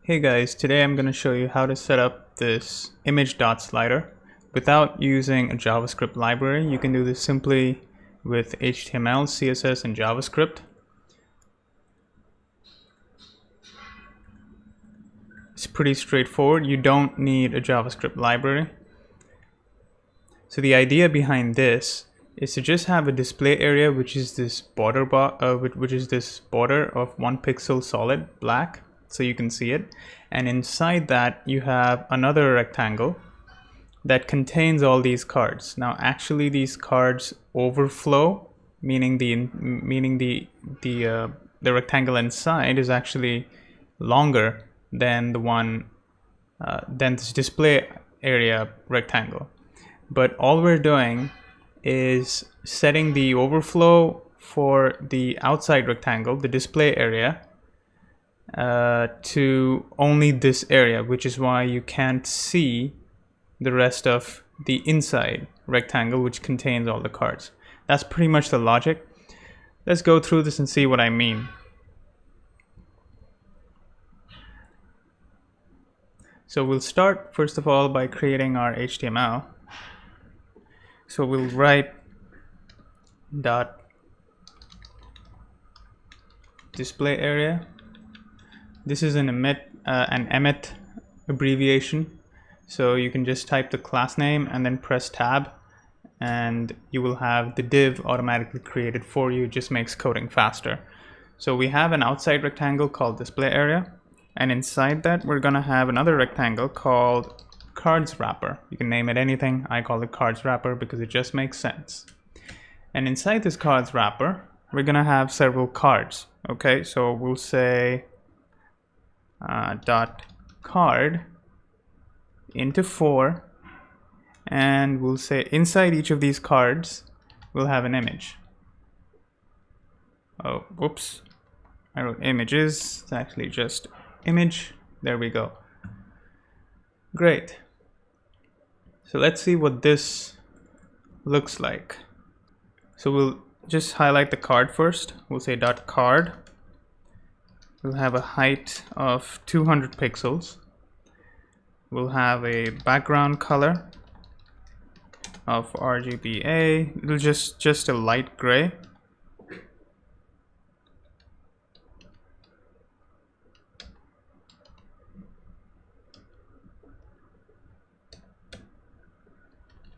Hey guys, today I'm going to show you how to set up this image dot slider without using a JavaScript library. You can do this simply with HTML, CSS, and JavaScript. It's pretty straightforward. You don't need a JavaScript library. So the idea behind this is to just have a display area, which is this border of 1 pixel solid black, so you can see it, and inside that you have another rectangle that contains all these cards. Now actually these cards overflow, meaning the rectangle inside is actually longer than than this display area rectangle. But all we're doing is setting the overflow for the outside rectangle, the display area, to only this area, which is why you can't see the rest of the inside rectangle, which contains all the cards. That's pretty much the logic. Let's go through this and see what I mean. So we'll start first of all by creating our HTML. So we'll write dot display area. This is an emmet abbreviation, so you can just type the class name and then press tab, and you will have the div automatically created for you. It just makes coding faster. So we have an outside rectangle called display area, and inside that we're gonna have another rectangle called cards wrapper. You can name it anything. I call it cards wrapper because it just makes sense. And inside this cards wrapper, we're gonna have several cards. Okay, so we'll say dot card into 4, and we'll say inside each of these cards we'll have an image. Oh, whoops, I wrote images. It's actually just image. There we go. Great. So let's see what this looks like. So we'll just highlight the card first. We'll say dot card. We'll have a height of 200 pixels. We'll have a background color of RGBA. It'll just a light gray.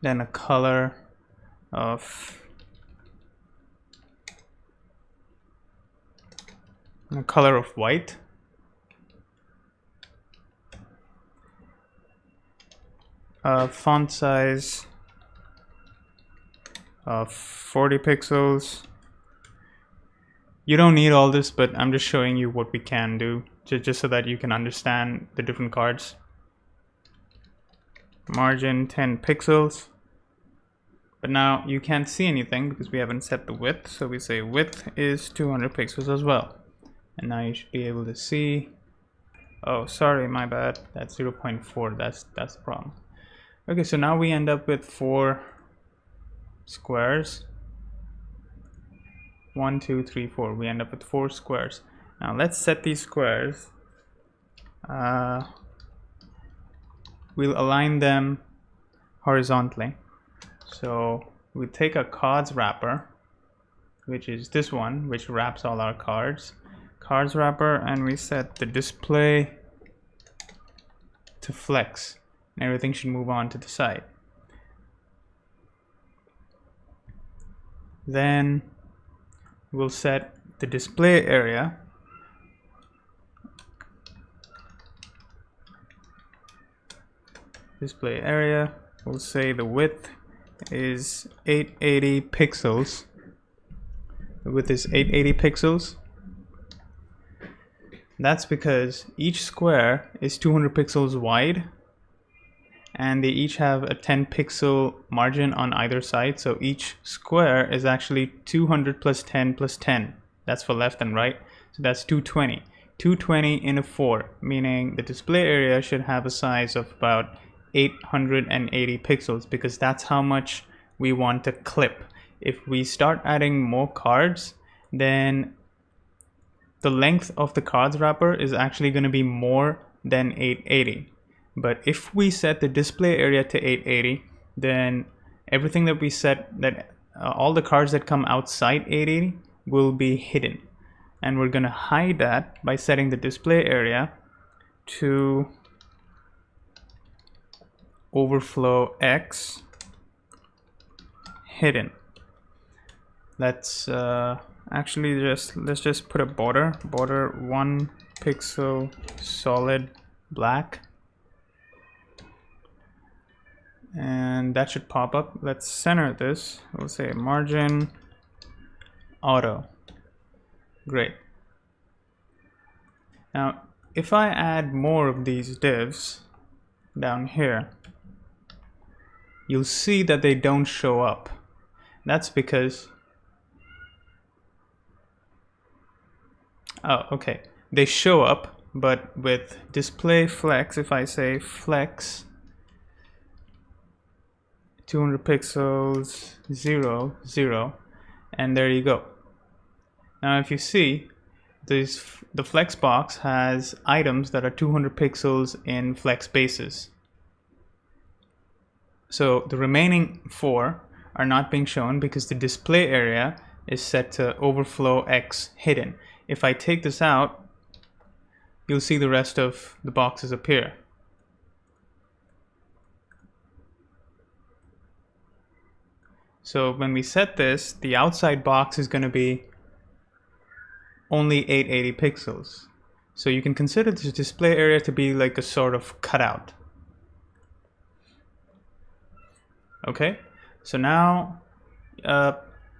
Then a color of white. Font size of 40 pixels. You don't need all this, but I'm just showing you what we can do, just so that you can understand the different cards. Margin 10 pixels. But now you can't see anything because we haven't set the width, so we say width is 200 pixels as well. And now you should be able to see. Oh, sorry, my bad. That's 0.4. That's the problem. Okay, so now we end up with 4 squares. 1, 2, 3, 4. We end up with 4 squares. Now let's set these squares. We'll align them horizontally. So we take a cards wrapper, which is this one, which wraps all our cards wrapper, and we set the display to flex, and everything should move on to the side. Then we'll set the display area we'll say the width is 880 pixels. The width is 880 pixels. That's because each square is 200 pixels wide, and they each have a 10 pixel margin on either side. So each square is actually 200 plus 10 plus 10. That's for left and right. So that's 220. 220 in a 4, meaning the display area should have a size of about 880 pixels, because that's how much we want to clip. If we start adding more cards, then the length of the cards wrapper is actually going to be more then 880. But if we set the display area to 880, then everything that we set, that all the cards that come outside 880 will be hidden. And we're going to hide that by setting the display area to overflow X hidden. Let's actually let's just put a border 1 pixel solid black, and that should pop up. Let's center this. We'll say margin auto. Great. Now if I add more of these divs down here, you'll see that they don't show up. That's because okay, they show up, but with display flex, if I say flex 200 pixels 0 0, and there you go. Now if you see, the flex box has items that are 200 pixels in flex bases. So the remaining 4 are not being shown because the display area is set to overflow X hidden. If I take this out, you'll see the rest of the boxes appear. So when we set this, the outside box is going to be only 880 pixels. So you can consider this display area to be like a sort of cutout. Okay, so now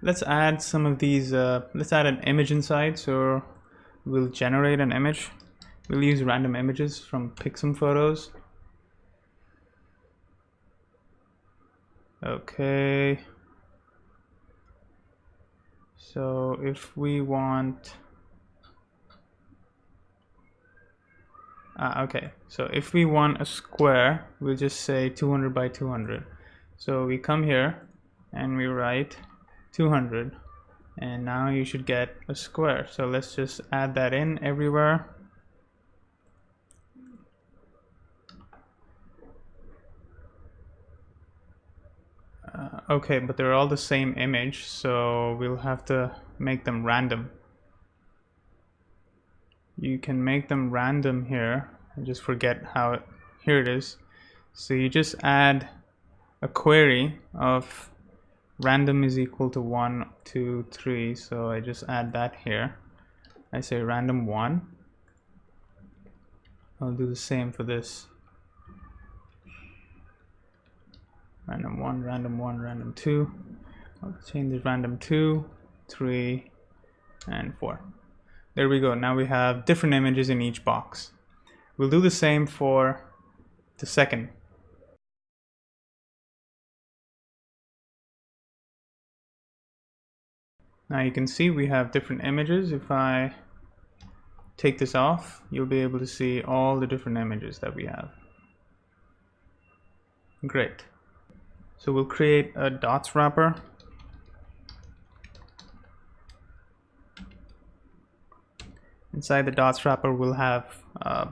let's add some of these, let's add an image inside. So we'll generate an image. We'll use random images from Pixum Photos. Okay, so if we want okay, so if we want a square, we'll just say 200 by 200. So we come here and we write 200, and now you should get a square. So let's just add that in everywhere. Okay, but they're all the same image, so we'll have to make them random. You can make them random here. I just forget how it, here it is. So you just add a query of random is equal to 1, 2, 3. So I just add that here. I say random 1. I'll do the same for this. Random 1, random 1, random 2. I'll change the random 2, 3, and 4. There we go. Now we have different images in each box. We'll do the same for the second. Now you can see we have different images. If I take this off, you'll be able to see all the different images that we have. Great. So we'll create a dots wrapper. Inside the dots wrapper, we'll have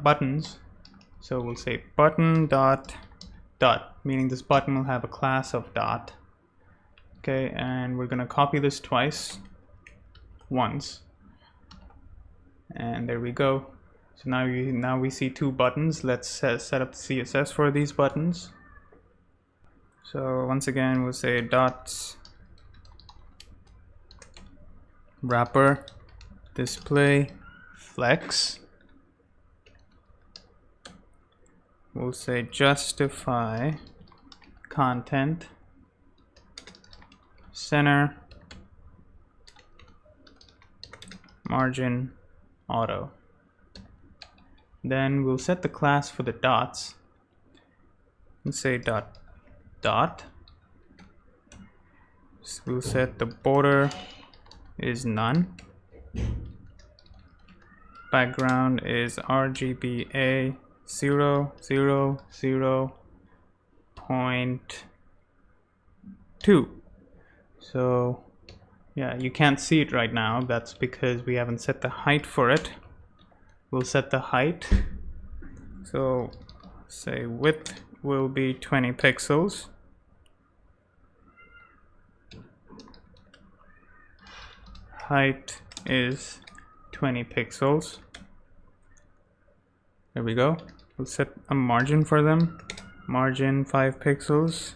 buttons. So we'll say button dot dot, meaning this button will have a class of dot. Okay, and we're going to copy this once. And there we go. So now we see 2 buttons. Let's set up the CSS for these buttons. So once again, we'll say dots wrapper display flex. We'll say justify content center margin auto. Then we'll set the class for the dots and say dot. So we'll set the border is none. Background is RGBA 000.2. So yeah, you can't see it right now. That's because we haven't set the height for it. We'll set the height So say width will be 20 pixels. Height is 20 pixels. There we go. We'll set a margin for them. Margin 5 pixels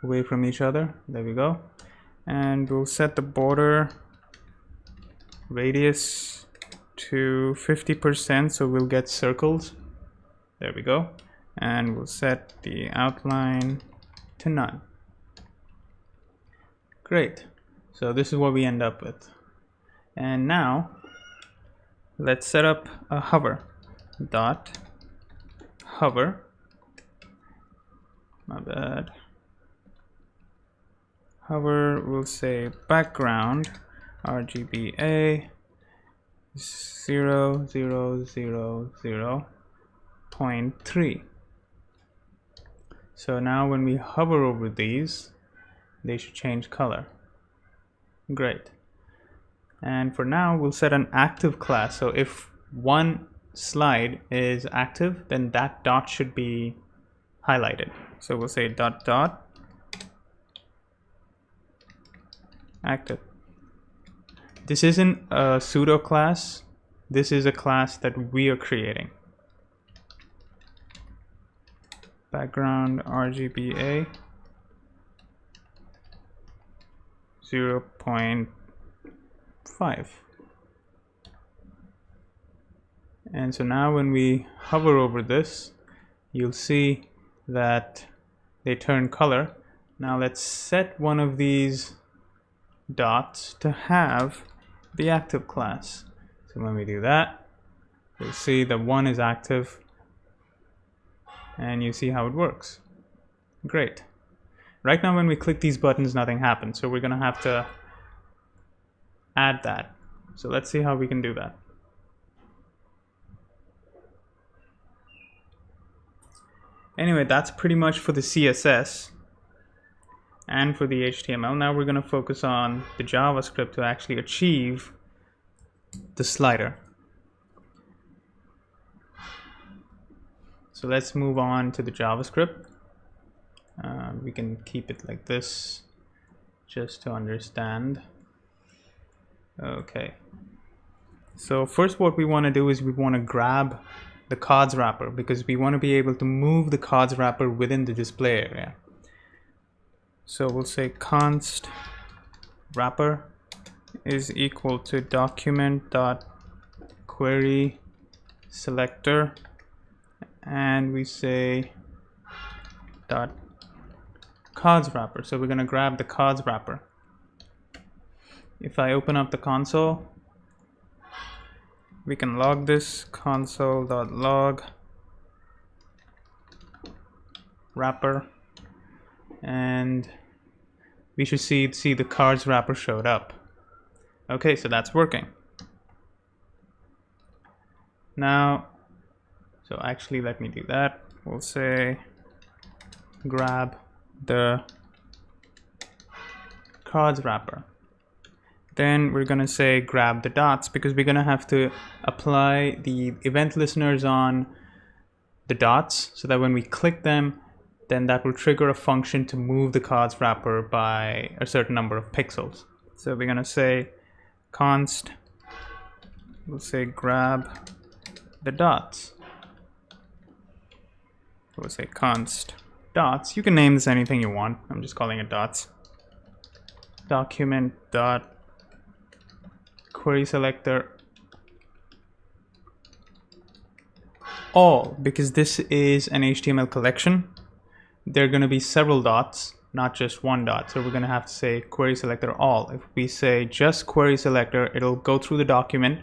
away from each other. There we go. And we'll set the border radius to 50%, so we'll get circles. There we go. And we'll set the outline to none. Great. So this is what we end up with. And now let's set up a hover. Dot hover. My bad. Hover, we'll say background RGBA 0.3. So now when we hover over these, they should change color. Great. And for now, we'll set an active class. So if one slide is active, then that dot should be highlighted. So we'll say dot dot active. This isn't a pseudo class. This is a class that we are creating. Background RGBA 0.5. And so now when we hover over this, you'll see that they turn color. Now let's set one of these dots to have the active class. So when we do that, you'll see that one is active, and you see how it works. Great. Right now when we click these buttons, nothing happens, so we're gonna have to add that. So let's see how we can do that. Anyway, that's pretty much for the CSS and for the HTML. Now we're going to focus on the JavaScript to actually achieve the slider. So let's move on to the JavaScript. We can keep it like this just to understand. Okay. So first what we want to do is we want to grab the cards wrapper, because we want to be able to move the cards wrapper within the display area. So we'll say const wrapper is equal to document.query selector, and we say dot cards wrapper. So we're going to grab the cards wrapper. If I open up the console, we can log this console.log wrapper, and we should see the cards wrapper showed up. Okay, so that's working. Now, so actually let me do that. We'll say grab the cards wrapper. Then we're going to say grab the dots, because we're going to have to apply the event listeners on the dots so that when we click them, then that will trigger a function to move the cards wrapper by a certain number of pixels. So we're going to say const, we'll say grab the dots. We'll say const dots. You can name this anything you want. I'm just calling it dots. Document dot query selector all, because this is an HTML collection. There are going to be several dots, not just one dot. So we're going to have to say query selector all. If we say just query selector, it'll go through the document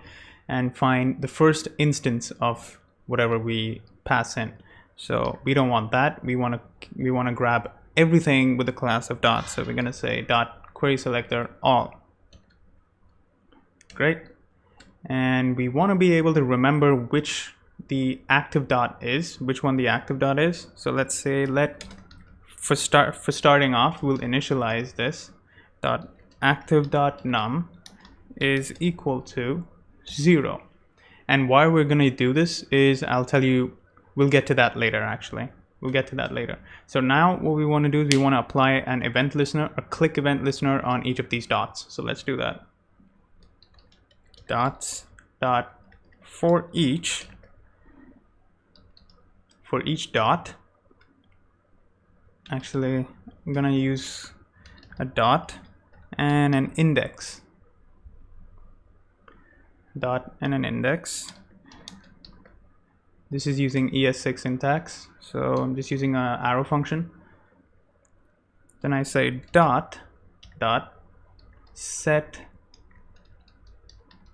and find the first instance of whatever we pass in. So we don't want that. We want to grab everything with the class of dots. So we're going to say dot query selector all. Great. And we want to be able to remember which the active dot is, which one the active dot is. So let's say for starting off, we'll initialize this dot active dot num is equal to 0. And why we're going to do this is I'll tell you we'll get to that later actually. We'll get to that later. So now what we want to do is we want to apply an event listener, a click event listener on each of these dots. So let's do that. Dots dot for each dot. Actually, I'm gonna use a dot and an index. Dot and an index. This is using ES6 syntax, so I'm just using an arrow function. Then I say dot set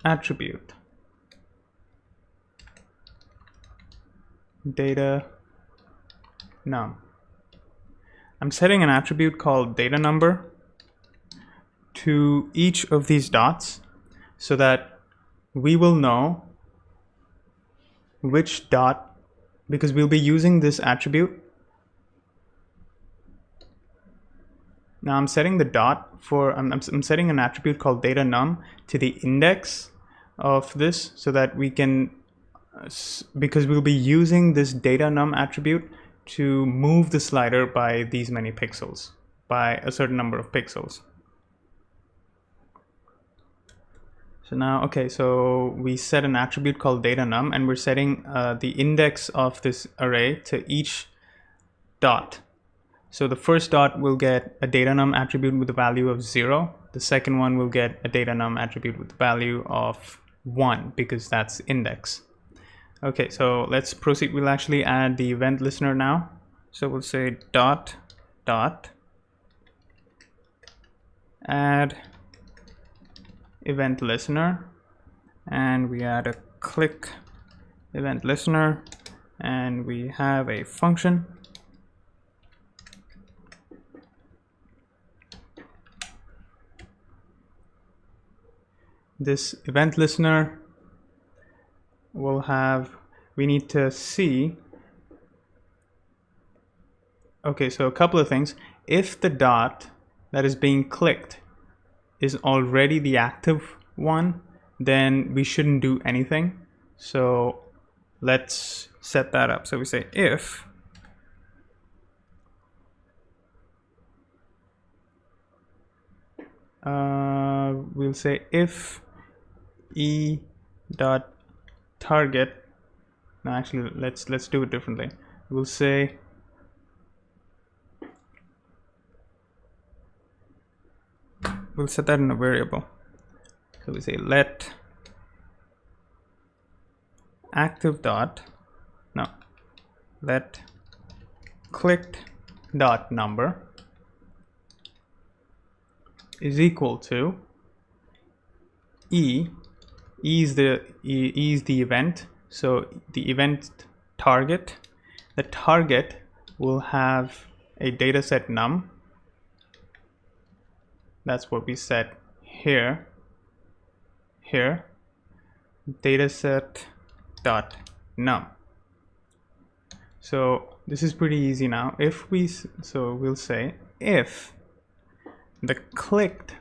attribute data num. I'm setting an attribute called data number to each of these dots so that we will know which dot, because we'll be using this attribute. Now I'm setting the dot for, I'm setting an attribute called data num to the index of this so that we can, because we'll be using this data num attribute to move the slider by these many pixels, by a certain number of pixels. So now, okay, so we set an attribute called data num, and we're setting the index of this array to each dot. So the first dot will get a data num attribute with a value of 0. The second one will get a data num attribute with the value of 1 because that's index. Okay, so let's proceed. We'll actually add the event listener now. So we'll say dot add event listener, and we add a click event listener, and we have a function. This event listener will have, we need to see, okay, so a couple of things. If the dot that is being clicked is already the active one, then we shouldn't do anything. So let's set that up. So we say if we'll say if e dot target. No, actually, let's do it differently. We'll say we'll set that in a variable. So we say let active dot, no, let clicked dot number is equal to e is the event, so the event target. The target will have a data set num. That's what we set here. Dataset dot num. So this is pretty easy now. If we, so we'll say if the clicked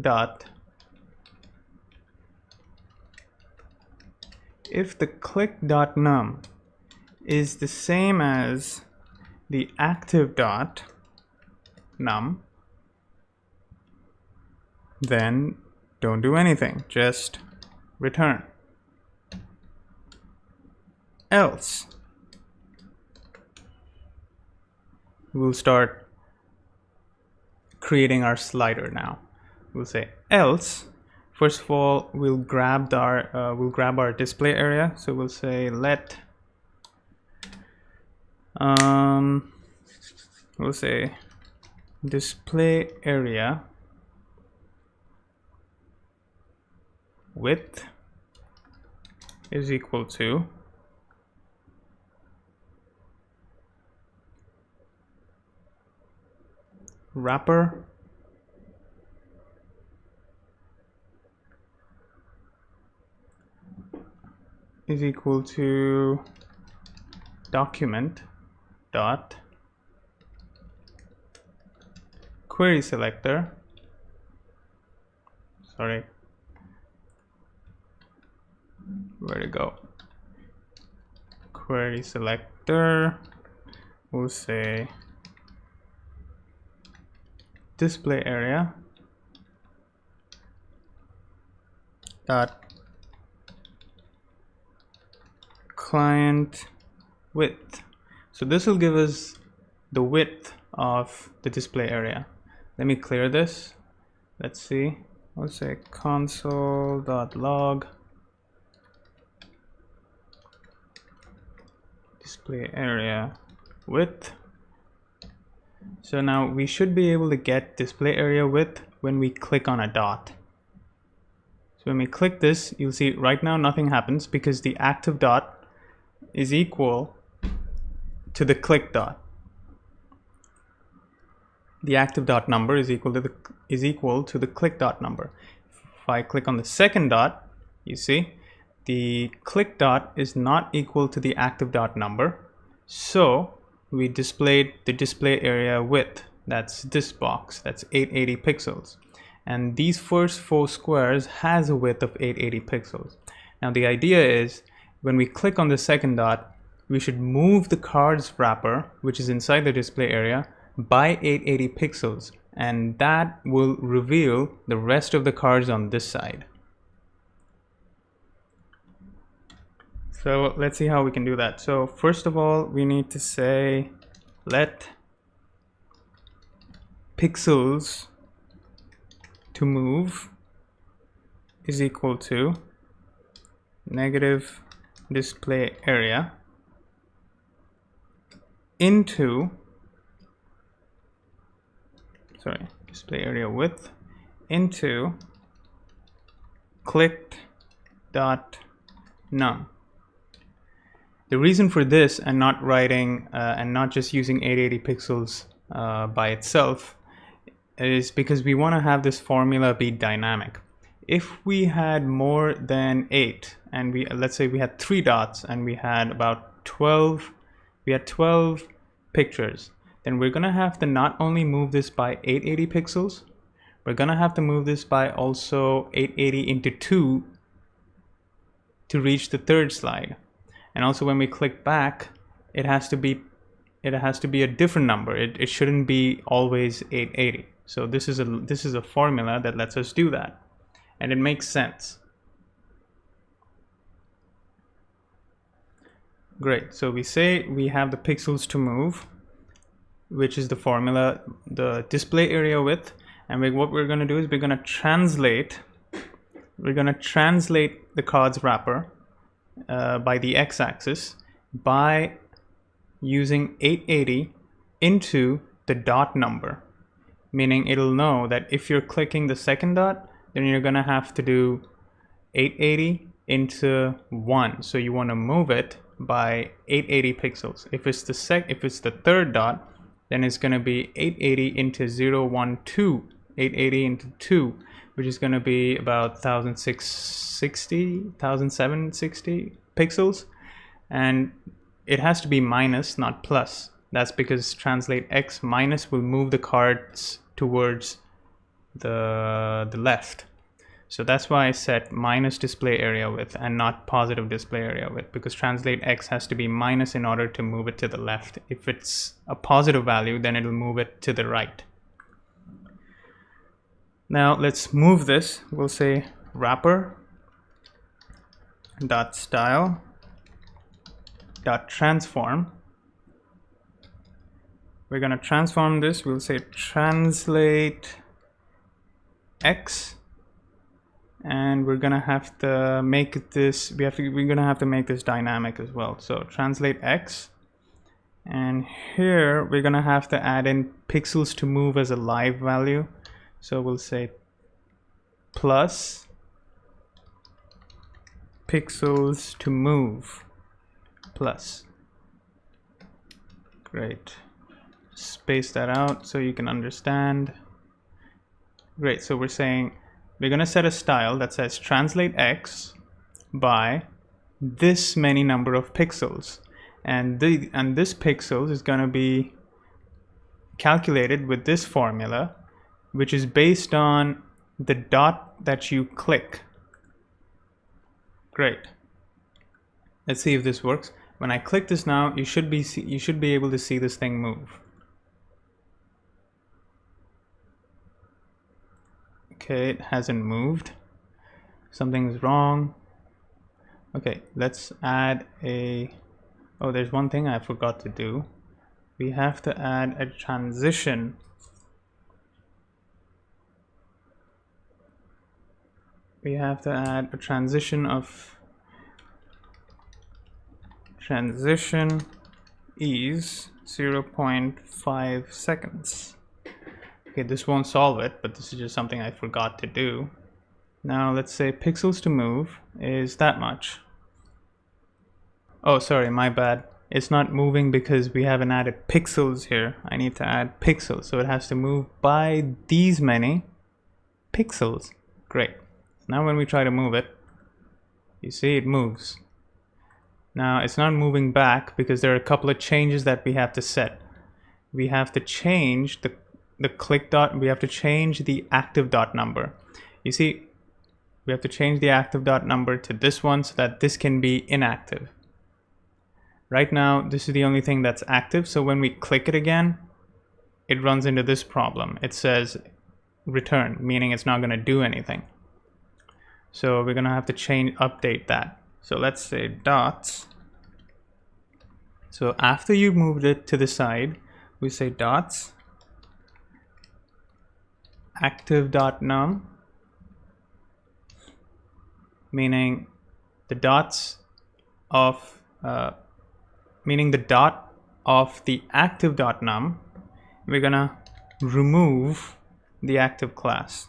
dot, if the click dot num is the same as the active dot num, then don't do anything, just return. Else we'll start creating our slider now. We'll say else. First of all, we'll grab our display area. So we'll say let we'll say display area width is equal to wrapper is equal to document dot query selector, sorry, where to go, query selector, we'll say display area dot client width. So this will give us the width of the display area. Let me clear this. Let's see. I'll say console.log display area width. So now we should be able to get display area width when we click on a dot. So when we click this, you'll see right now nothing happens because the active dot is equal to the click dot. The active dot number is equal to the click dot number. If I click on the second dot, you see the click dot is not equal to the active dot number. So we displayed the display area width. That's this box. That's 880 pixels. And these first 4 squares has a width of 880 pixels. Now the idea is when we click on the second dot, we should move the cards wrapper, which is inside the display area, by 880 pixels, and that will reveal the rest of the cards on this side. So let's see how we can do that. So first of all, we need to say let pixels to move is equal to negative display area into display area width into clicked dot none. The reason for this and not writing and not just using 880 pixels by itself is because we want to have this formula be dynamic. If we had more than 8 and let's say we had 3 dots and we had about 12 pictures, then we're gonna have to not only move this by 880 pixels, we're gonna have to move this by also 880 into 2 to reach the third slide. And also when we click back, it has to be a different number. It shouldn't be always 880. So this is a formula that lets us do that, and it makes sense. Great. So we say we have the pixels to move, which is the formula, the display area width, and what we're going to do is we're going to translate the cards wrapper by the x-axis by using 880 into the dot number, meaning it'll know that if you're clicking the second dot, then you're going to have to do 880 into 1. So you want to move it by 880 pixels. If it's the third dot, then it's going to be 880 into 012, 880 into 2, which is going to be about 1760 pixels, and it has to be minus, not plus. That's because translate x minus will move the cards towards the left. So that's why I set minus display area width and not positive display area width, because translate x has to be minus in order to move it to the left. If it's a positive value, then it'll move it to the right. Now let's move this. We'll say wrapper dot style dot transform. We're going to transform this. We'll say translate x, and we're gonna have to make this. We're gonna have to make this dynamic as well. So translate x, and here we're gonna have to add in pixels to move as a live value. So we'll say plus pixels to move plus. Great. Space that out so you can understand. Great. So we're saying we're going to set a style that says translate x by this many number of pixels, and this pixels is going to be calculated with this formula, which is based on the dot that you click. Great. Let's see if this works. When I click this now, you should be able to see this thing move. Okay, it hasn't moved. Something's wrong. Okay, let's add a... Oh, there's one thing I forgot to do. We have to add a transition. We have to add a transition of transition is 0.5 seconds. Okay, this won't solve it, but this is just something I forgot to do. Now let's say pixels to move is that much. Oh, sorry, my bad. It's not moving because we haven't added pixels here. I need to add pixels, so it has to move by these many pixels. Great. Now when we try to move it, you see it moves. Now it's not moving back because there are a couple of changes that we have to set. We have to change the click dot, we have to change the active dot number. You see, we have to change the active dot number to this one so that this can be inactive. Right now, this is the only thing that's active, so when we click it again, it runs into this problem. It says return, meaning it's not going to do anything. So we're going to have to update that. So let's say dots. So after you've moved it to the side, we say dots active.num, meaning the dots of meaning the dot of the active.num, we're gonna remove the active class,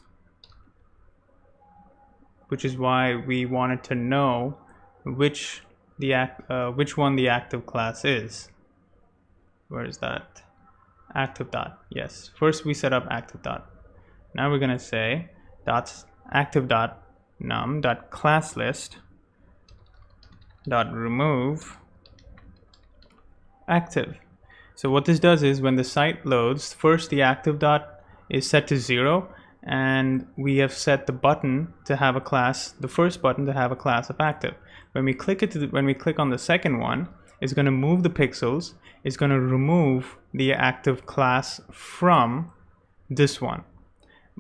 which is why we wanted to know which one the active class is. Where is that? Active dot. Yes. First we set up active dot. Now we're gonna say dots active dot num dot class list dot remove active. So what this does is when the site loads, first the active dot is set to 0, and we have set the button to have a class, the first button to have a class of active. When we click when we click on the second one, it's going to move the pixels, it's going to remove the active class from this one.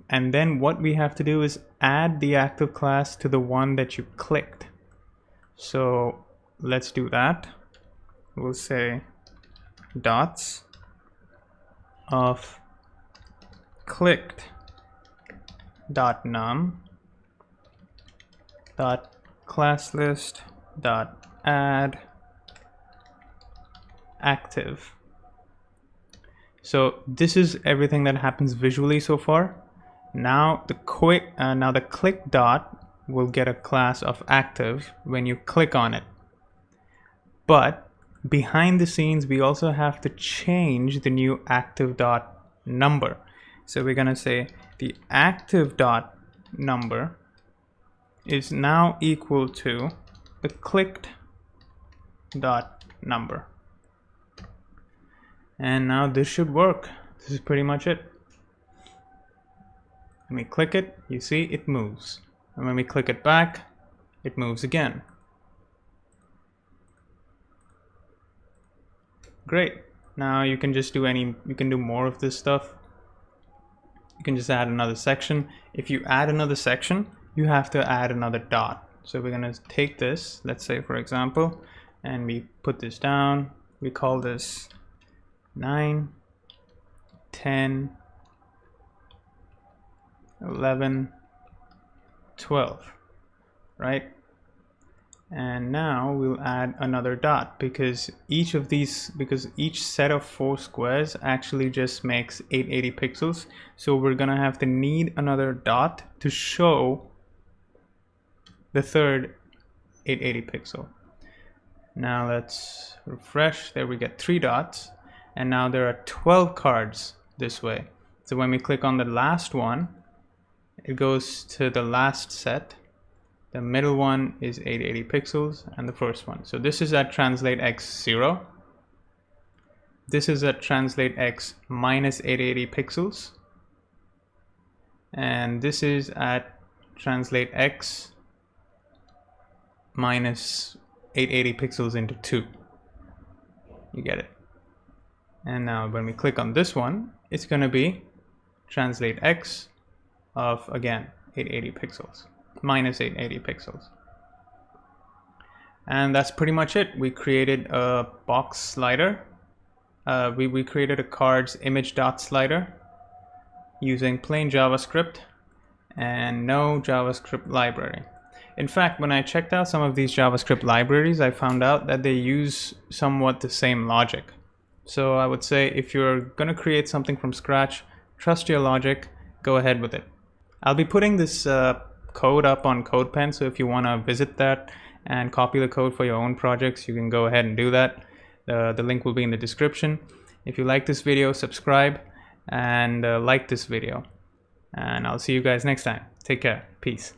And then what we have to do is add the active class to the one that you clicked. So let's do that. We'll say dots of clicked dot num dot class list dot add active. So this is everything that happens visually so far. Now the click dot will get a class of active when you click on it, but behind the scenes we also have to change the new active dot number. So we're gonna say the active dot number is now equal to the clicked dot number, and now this should work. This is pretty much it. When we click it, you see it moves, and when we click it back, it moves again. Great. Now you can just you can do more of this stuff. You can just add another section. If you add another section, you have to add another dot. So we're gonna take this, let's say for example, and we put this down. We call this 9, 10, 11, 12, right? And now we'll add another dot because each set of 4 squares actually just makes 880 pixels. So we're gonna have to need another dot to show the third 880 pixel. Now let's refresh. There we get 3 dots, and now there are 12 cards this way. So when we click on the last one, it goes to the last set. The middle one is 880 pixels, and the first one. So this is at translate x 0. This is at translate x minus 880 pixels. And this is at translate x minus 880 pixels into 2. You get it. And now when we click on this one, it's going to be translate X of, again, 880 pixels, minus 880 pixels. And that's pretty much it. We created a box slider. We created a card's image dot slider using plain JavaScript and no JavaScript library. In fact, when I checked out some of these JavaScript libraries, I found out that they use somewhat the same logic. So I would say if you're going to create something from scratch, trust your logic, go ahead with it. I'll be putting this code up on CodePen, so if you want to visit that and copy the code for your own projects, you can go ahead and do that. The link will be in the description. If you like this video, subscribe and like this video. And I'll see you guys next time. Take care. Peace.